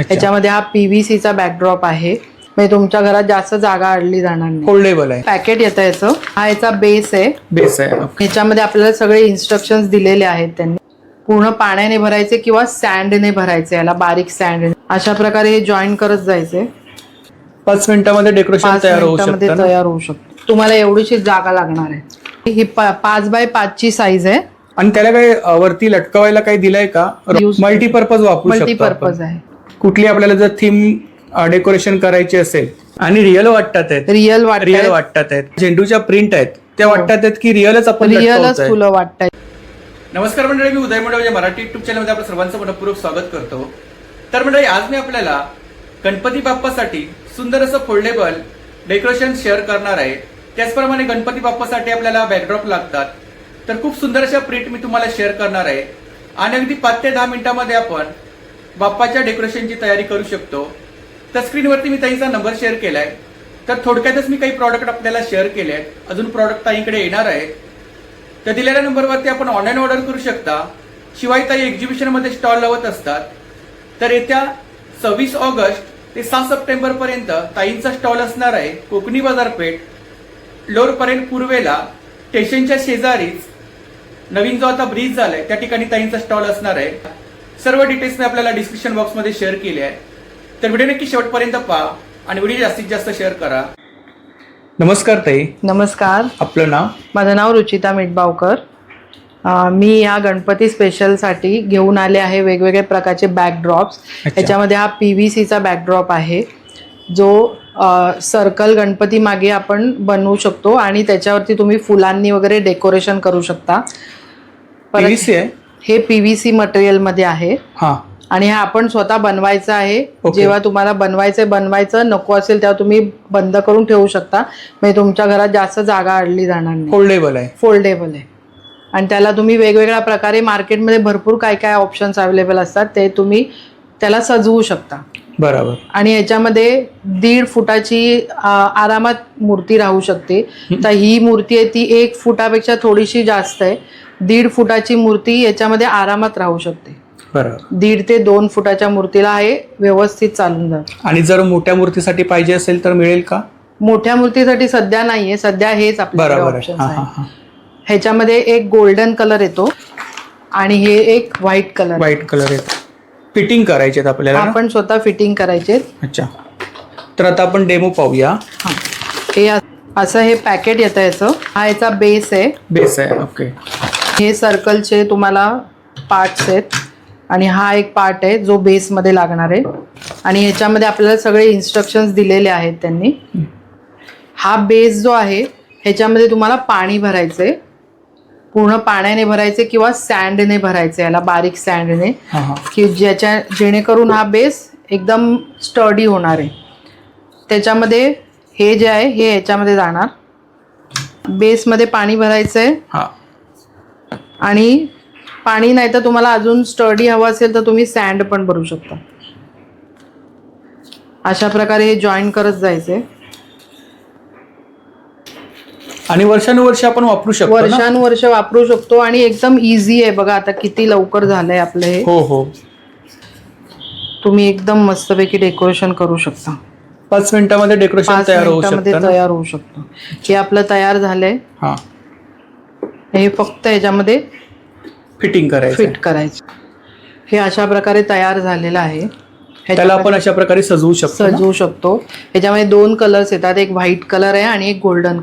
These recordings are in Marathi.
याच्यामध्ये हा PVC चा बॅकड्रॉप आहे, म्हणजे तुमच्या घरात जास्त जागा अडली जाणार नाही. फोल्डेबल आहे. पॅकेट येतं याचं. हा याचा बेस आहे. याच्यामध्ये आपल्याला सगळे इन्स्ट्रक्शन्स दिलेले आहेत त्यांनी. पूर्ण पाण्याने भरायचे किंवा सँडने भरायचे, याला बारीक सँड. अशा प्रकारे हे जॉईन करत जायचे. 5 मिनिटांमध्ये डेकोरेशन तयार होऊ शकतं. तुम्हाला एवढीशी जागा लागणार आहे. ही 5 बाय 5 ची साईज आहे. आणि त्याला काही वरती लटकवायला काही दिलंय का? मल्टीपर्पज वापरू शकतो. मल्टीपर्पज आहे. कुठली आपल्याला जर थीम डेकोरेशन करायची असेल. आणि रिअल वाटतात आहेत. रिअल वाटतात आहेत. झेंडूच्या प्रिंट आहेत त्या वाटतात आहेत की रिअलच आपण फुलं वाटतात. नमस्कार मंडळी, मी उदय मंडळ मराठी युट्यूब चॅनल मध्ये आपलं सर्वांचं मनपूर्वक स्वागत करतो. तर मंडळी, आज मी आपल्याला गणपती बाप्पासाठी सुंदर असं फोल्डेबल डेकोरेशन शेअर करणार आहे. त्याचप्रमाणे गणपती बाप्पासाठी आपल्याला बॅकड्रॉप लागतात. तर खूप सुंदर अशा प्रिंट मी तुम्हाला शेअर करणार आहे आणि अगदी 5 ते 10 मिनिटांमध्ये आपण बाप्पाच्या डेकोरेशनची तयारी करू शकतो. तर स्क्रीनवरती मी ताईचा नंबर शेअर केलाय. तर थोडक्यातच मी काही प्रॉडक्ट आपल्याला शेअर केले आहेत. अजून प्रॉडक्ट ताईकडे येणार आहे. तर दिलेल्या नंबरवरती आपण ऑनलाईन ऑर्डर करू शकता. शिवाय ताई एक्झिबिशन मध्ये स्टॉल लावत असतात. तर येत्या 26 ऑगस्ट ते 7 सप्टेंबर पर्यंत ताईंचा स्टॉल असणार आहे कोकणी बाजारपेठ, लोअरपर्यंत पूर्वेला, स्टेशनच्या शेजारीच नवीन जो आता ब्रिज झालाय त्या ठिकाणी ताईंचा स्टॉल असणार आहे. सर्व डिटेल्स मी आपल्याला डिस्क्रिप्शन बॉक्स मध्ये शेअर केले आहे. तर व्हिडिओ नक्की शेवटपर्यंत पहा आणि व्हिडिओ जास्तीत जास्त शेअर करा. नमस्कार ताई. नमस्कार. आपलं नाव? माझं नाव रुचिता मिटबावकर. मी या गणपती स्पेशल साठी घेऊन आले आहे वेगवेगळे प्रकारचे बॅकड्रॉप्स. याच्यामध्ये हा PVC चा बॅकड्रॉप आहे जो सर्कल गणपती मागे आपण बनवू शकतो आणि त्याच्यावरती तुम्ही फुलांनी वगैरे डेकोरेशन करू शकता. हे PVC मटेरियल मध्ये आहे आणि हा आपण स्वतः बनवायचा आहे. जेव्हा तुम्हाला बनवायचं नको असेल तेव्हा तुम्ही बंद करून ठेवू शकता, म्हणजे तुमच्या घरात जास्त जागा अडली जाणार नाही. फोल्डेबल आहे आणि त्याला तुम्ही वेगवेगळ्या प्रकारे मार्केटमध्ये भरपूर काय काय ऑप्शन्स अवेलेबल असतात, ते तुम्ही त्याला सजवू शकता. बरोबर. आणि याच्यामध्ये 1.5 फुटाची आरामात मूर्ती राहू शकते. तर ही मूर्ती आहे ती 1 फुटापेक्षा थोडीशी जास्त आहे. 1.5 फुटाची मूर्ती याच्यामध्ये आरामात राहू शकते. बरोबर. 1.5 ते 2 फुटाच्या मूर्तीला हे व्यवस्थित चालून जातं. आणि जर मोठ्या मूर्तीसाठी पाहिजे असेल तर मिळेल का? मोठ्या मूर्तीसाठी सध्या नाहीये, सध्या हेच आपल्याकडे ऑप्शन आहे. ह्याच्यामध्ये एक गोल्डन कलर येतो आणि हे एक व्हाईट कलर येतो. फिटिंग करायचे आपल्याला, आपण स्वतः फिटिंग करायचे. अच्छा. तर आता आपण डेमो पाहूया. हे असं हे पॅकेट येतं याचं. हा याचा बेस आहे. ओके. हे सर्कलचे तुम्हाला पार्ट्स आहेत आणि हा एक पार्ट आहे जो बेस मध्ये लागणार आहे. आणि ह्याच्यामध्ये आपल्याला सगळे इन्स्ट्रक्शन्स दिलेले आहेत त्यांनी. हा बेस जो आहे ह्याच्यामध्ये तुम्हाला पाणी भरायचंय, पूर्ण पाण्याने भरायचे किंवा सँडने भरायचे, याला बारीक सँडने, की जेणेकरून हा बेस एकदम स्टर्डी होणार आहे. त्याच्यामध्ये हे जे आहे हे ह्याच्यामध्ये जाणार. बेसमध्ये पाणी भरायचंय आणि पाणी नाही तर तुम्हाला अजून स्टर्डी हवं असेल तर तुम्ही सँड पण भरू शकता. अशा प्रकारे हे जॉईन करत जायचे आणि वर्षानुवर्ष आपण वापरू शकतो. आणि एकदम इझी आहे. बघा आता किती लवकर झालंय आपलं हे. हो. तुम्ही एकदम मस्तपैकी डेकोरेशन करू शकता. 5 मिनिटांमध्ये डेकोरेशन तयार होऊ शकतो. हे आपलं तयार झालंय. हे फक्त ह्याच्यामध्ये फिट करायचं. हे अशा प्रकारे तयार झालेलं आहे. त्याला आपण अशा प्रकारे सजवू शकतो. ह्याच्यामध्ये 2 कलर्स येतात, एक व्हाईट कलर आहे आणि एक गोल्डन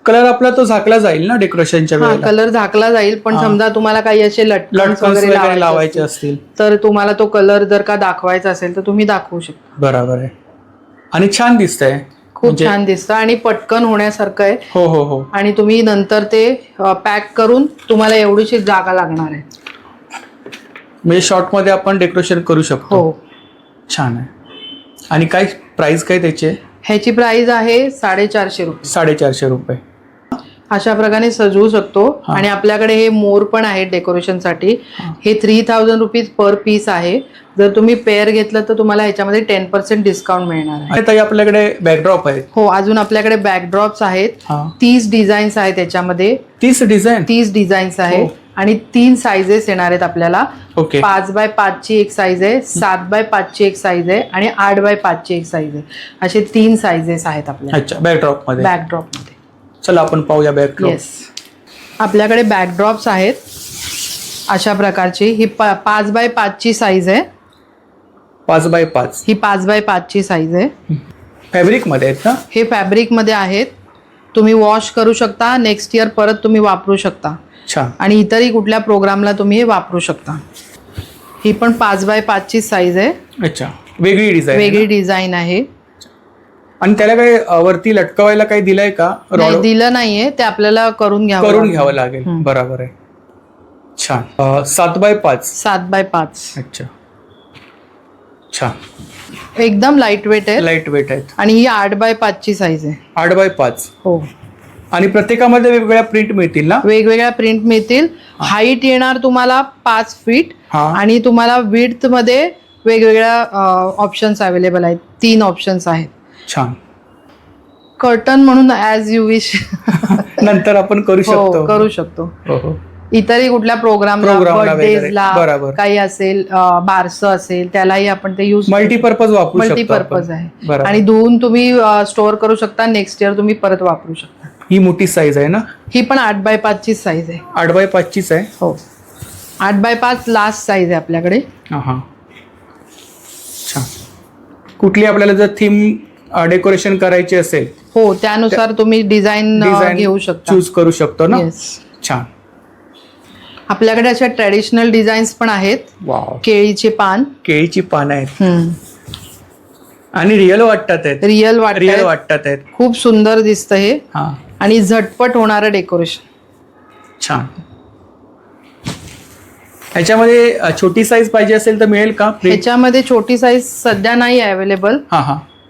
कलर आपला तो झाकला जाईल ना डेकोरेशनच्या वेळेला. कलर झाकला जाईल, पण समजा तुम्हाला काही असे लटकन वगैरे लावायचे असतील तर तुम्हाला तो कलर जर का दाखवायचा असेल तर तुम्ही दाखवू शकता. बरोबर आहे. आणि छान दिसतंय, खूप छान दिसतं आणि पटकन होण्यासारखं आहे. हो. आणि तुम्ही नंतर ते पॅक करून तुम्हाला एवढीशी जागा लागणार आहे, म्हणजे शॉर्ट मध्ये आपण डेकोरेशन करू शकतो. छान आहे. आणि काय प्राइस काय त्याची? ह्याची प्राइस आहे 450 रुपये. अशा प्रकारे सजवू शकतो. आणि आपल्याकडे हे मोर पण आहे डेकोरेशन साठी. हे 3000 रुपीज पर पीस आहे. जर तुम्ही पेअर घेतलं तर तुम्हाला ह्याच्यामध्ये 10% डिस्काउंट मिळणार आहे. ताई आपल्याकडे बॅकड्रॉप आहे? हो, अजून आपल्याकडे बॅकड्रॉप्स आहेत. 30 डिझाईन्स आहेत त्याच्यामध्ये. 30 डिझाईन्स आहेत. आणि 3 साइजेस येणार आहेत आपल्याला. ओके. 5x5 ची एक साईज आहे, 7x5 ची एक साईज आहे आणि 8x5 ची एक साईज आहे. असे 3 साइजेस आहेत आपल्याला. अच्छा, बॅकड्रॉप मध्ये. बॅकड्रॉपमध्ये चला आपण पाहूया बॅकड्रॉप. येस, आपल्याकडे बॅकड्रॉप्स आहेत अशा प्रकारची. ही 5x5 ची साईज आहे. 5x5 ही 5x5 ची साईज आहे. फॅब्रिक मध्ये आहेत ना? हे फॅब्रिक मध्ये आहेत. तुम्ही वॉश करू शकता, नेक्स्ट इयर परत तुम्ही वापरू शकता. छान. आणि इतरही कुठल्या प्रोग्रामला तुम्ही हे वापरू शकता. ही पण 5x5 ची साईज आहे. अच्छा, वेगळी डिझाईन. वेगळी डिझाईन आहे. आणि त्याला काही वरती लटकवायला काही दिलंय का? नाही, दिलं नाहीये, ते आपल्याला करून घ्यावं लागेल. बरोबर आहे. छान. 7x5. 7x5. अच्छा, छान. एकदम लाईट वेट आहे. लाईट वेट आहेत. आणि ही 8x5 ची साईज आहे. 8x5. हो. आणि प्रत्येकामध्ये वेगवेगळ्या प्रिंट मिळतील ना? वेगवेगळ्या प्रिंट मिळतील. हाईट येणार तुम्हाला 5 फीट आणि तुम्हाला विड्थ मध्ये वेगवेगळ्या ऑप्शन्स अवेलेबल आहेत. 3 ऑप्शन्स आहेत. छान. कर्टन म्हणून ऍज यू विश नंतर आपण करू शकतो. करू शकतो. हो हो. इतरही कुठल्या प्रोग्रामला, बर्थडेजला बरोबर. काही असेल, बारसं असेल, त्यालाही आपण ते यूज मल्टीपर्पज वापरू शकतो. मल्टीपर्पज आहे. आणि धुवून तुम्ही स्टोअर करू शकता. नेक्स्ट इयर तुम्ही परत वापरू शकता. ही मोठी साईज आहे ना? ही पण 8x5 ची साईज आहे. 8x5 चीच आहे. हो, 8x5 लास्ट साईज आहे आपल्याकडे. हा, छान. कुठली आपल्याला जर थीम डेकोरेशन करायची असेल, हो, त्यानुसार तुम्ही डिझाईन घेऊ शकता, चूज करू शकतो ना? छान. आपल्याकडे अशा ट्रेडिशनल डिझाईन्स पण आहेत. वाव. केळीचे पान. केळीची पान आहेत आणि रिअल वाटतात आहेत. रिअल वाटतात आहेत. खूप सुंदर दिसतं हे. हा. आणि झटपट होणारं डेकोरेशन. छान. ह्याच्यामध्ये छोटी साईज पाहिजे असेल तर मिळेल का? ह्याच्यामध्ये छोटी साईज सध्या नाही अवेलेबल.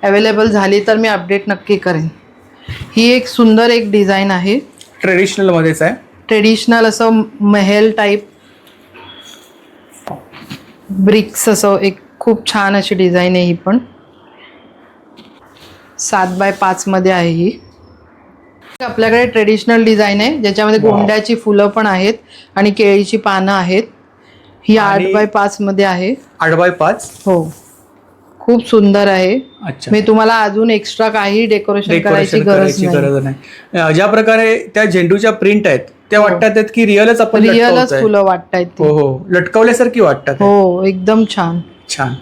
अवेलेबल झाली तर मी अपडेट नक्की करेन. ही एक सुंदर एक डिझाईन आहे. ट्रेडिशनल मध्येच आहे. ट्रेडिशनल असं महल टाईप ब्रिक्स असं एक खूप छान अशी डिझाईन आहे. ही पण 7x5 मध्ये आहे. ही आपल्याकडे ट्रेडिशनल डिझाईन आहे ज्याच्यामध्ये गोंड्याची फुलं पण आहेत आणि केळीची पानं आहेत. ही 8x5 मध्ये आहे. 8x5. हो, खूप सुंदर आहे. मी तुम्हाला अजून एक्स्ट्रा काही डेकोरेशन करायची गरज नाही. ज्या प्रकारे त्या झेंडूच्या प्रिंट आहेत त्या वाटतात की रिअलच आपण रिअलच फुलं वाटतायत. हो हो, लटकवल्यासारखी वाटतात. हो, एकदम छान. छान.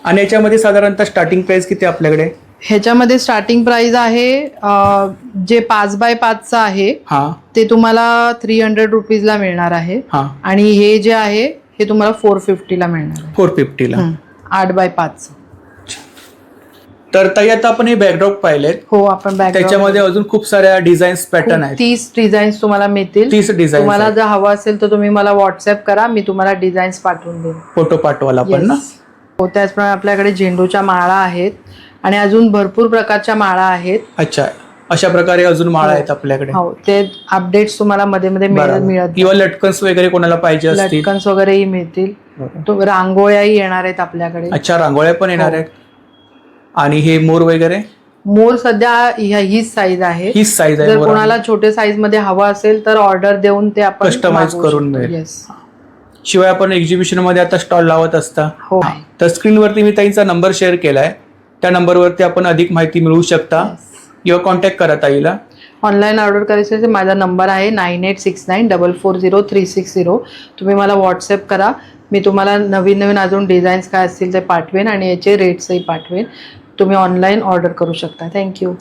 आणि याच्यामध्ये साधारणतः स्टार्टिंग प्राइस किती आपल्याकडे? ह्याच्यामध्ये स्टार्टिंग प्राइस आहे जे 5x5 आहे ते तुम्हाला 300 रुपीजला मिळणार आहे. आणि हे जे आहे हे तुम्हाला 450 ला मिळणार आहे. 450 ला 8x5. तर ताई आता आपण हे बॅकड्रॉप पाहिलेत. हो, आपण त्याच्यामध्ये अजून खूप साऱ्या डिझाईन्स पॅटर्न आहेत. 30 डिझाईन्स तुम्हाला मिळतील. 30 डिझाईन. तुम्हाला जर हवं असेल तर तुम्ही मला व्हॉट्सअप करा, मी तुम्हाला डिझाईन्स पाठवून देईन. फोटो पाठवायला पण ना? हो, त्याचप्रमाणे आपल्याकडे झेंडूच्या माळा आहेत आणि अजून भरपूर प्रकारच्या माळा आहेत. अच्छा, अशा प्रकारे अजून माळा आहेत आपल्याकडे. हो, ते अपडेट्स तुम्हाला मध्ये मध्ये मिळत. किंवा लटकन्स वगैरे कोणाला पाहिजे असतील, लटकन्स वगैरेही मिळतील. रांगोळ्याही येणार आहेत आपल्याकडे. अच्छा, रांगोळ्या पण येणार आहेत. आणि हे मोर वगैरे? मोर सध्या हीच साईज आहे. हीच साईज आहे. जर कोणाला छोटे साईज मध्ये हवं असेल तर ऑर्डर देऊन ते आपण कस्टमाइज करून मिळेल. शिवाय आपण एक्झिबिशन मध्ये आता स्टॉल लावत असता. हो, तर स्क्रीनवरती मी ताईंचा नंबर शेअर केलाय. त्या नंबरवरती आपण अधिक माहिती मिळवू शकता किंवा कॉन्टॅक्ट करा ताईला. ऑनलाईन ऑर्डर करायची असेल माझा नंबर आहे 9869440360. तुम्ही मला व्हॉट्सअप करा, मी तुम्हाला नवीन नवीन अजून डिझाईन्स काय असतील ते पाठवेन आणि याचे रेट्सही पाठवेन. तुम्ही ऑनलाईन ऑर्डर करू शकता. थँक्यू.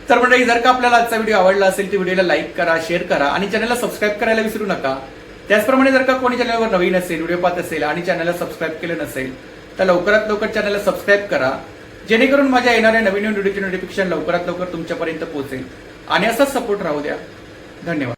तर मंडळी, जर का आपल्याला आजचा व्हिडिओ आवडला असेल तर व्हिडिओला लाईक करा, शेअर करा आणि चॅनलला सबस्क्राईब करायला विसरू नका. त्याचप्रमाणे जर का कोणी चॅनलवर नवीन असेल, व्हिडिओ पाहत असेल आणि चॅनलला सबस्क्राईब केलं नसेल तर लवकरात लवकर चॅनलला सबस्क्राईब करा, जेणेकरून माझ्या येणाऱ्या नवीन व्हिडिओची नोटिफिकेशन लवकरात लवकर तुमच्यापर्यंत पोहोचेल. आणि असाच सपोर्ट राहू द्या. धन्यवाद.